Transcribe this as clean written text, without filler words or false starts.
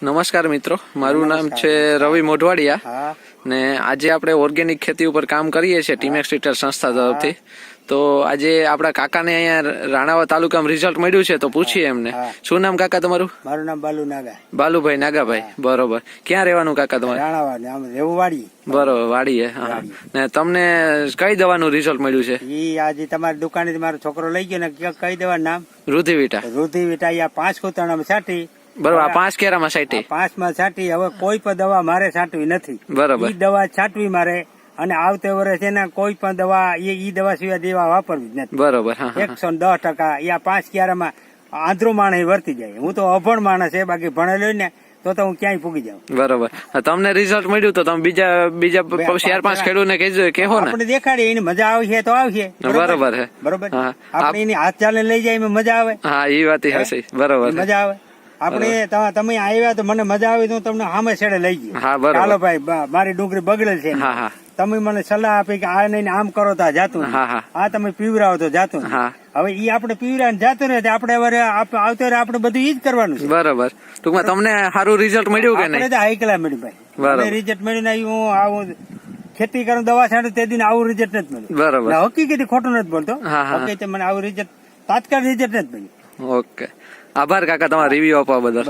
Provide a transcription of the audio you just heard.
નમસ્કાર મિત્રો, મારું નામ છે રવિ મોઢવાડિયા ને આજે આપણે ઓર્ગેનિક ખેતી ઉપર કામ કરીએ છીએ ટીમ એક્સટ્રીટર સંસ્થા તરફથી. તો આજે આપણા કાકાને અહીંયા રાણાવા તાલુકામાં રિઝલ્ટ મળ્યું છે, તો પૂછીએ એમને. શું નામ કાકા તમારું? મારું નામ બાલુ નાગા. બાલુભાઈ નાગાભાઈ, બરોબર. ક્યાં રહેવાનું કાકા તમારે? રાણાવા. બરોબર, વાડીએ. હા. ને તમને કઈ દવાનું રિઝલ્ટ મળ્યું છે? ઈ આજે તમારી દુકાને મારો છોકરો લઈ ગયો ને કઈ દવા નામ? રુધિવીટા. રુધિવીટા અહીંયા 5 કોતરણામાં છાંટી. બરોબર, આ 5 કેરામાં છાંટી. 5 માં છાંટી. હવે કોઈ પણ દવા મારે છાંટવી નથી. બરોબર. ઈ દવા છાંટવી મારે, અને આવતે વર્ષે છે ને કોઈ પણ દવા ઈ દવા સિવાય દેવા વાપરવી જ નથી. બરોબર. 110%. યા 5 ક્યારામાં આંધળો માણસ વર્તી જાય. હું તો અભણ માણસ છે, બાકી ભણેલો ને તો હું ક્યાંય પૂગી જાઉં. બરોબર. તમને રિઝલ્ટ મળ્યું તો તમે બીજા 4-5 ખેડૂતને કહેવો ને. આપણે દેખાડીએ, એની મજા આવશે તો આવશે. બરોબર છે. બરોબર. આપણે એની હાથ ચાલે લઈ જાય એમાં મજા આવે. હા, એ વાત હશે. બરોબર, મજા આવે. આપણે તમે આવ્યા તો મને મજા આવી તો તમને સામે છેડે લઈ ગયો. હા, બરોબર. ચાલો ભાઈ, મારી ડુંગળી બગડેલ છે. હા, હા. તમે મને સલાહ આપી કે આ નહીં આમ કરો તો જાતું. હા. આ તમે પીવરાવો તો જાતું. હા. હવે ઈ આપણે પીવરાને જાતું ને આપણે હવે આવતો આપણે બધું ઈ જ કરવાનું છે. બરોબર. ટૂંકમાં તમને સારું રિઝલ્ટ મળ્યું કે નહીં? હાઈ ક્લાસ મળ્યું ભાઈ. રિઝલ્ટ મળ્યું ને હું આવું ખેતી કરું, દવા છાંટું તે દિન આવું રિઝલ્ટ નથી મળ્યું. બરોબર. હકીકત ખોટું નથી બોલતો. હકીકત મને આવું રિઝલ્ટ તાત્કાલિક રિઝલ્ટ નથી મળ્યું. ઓકે, આભાર કાકા તમારા રિવ્યુ આપવા બદલ.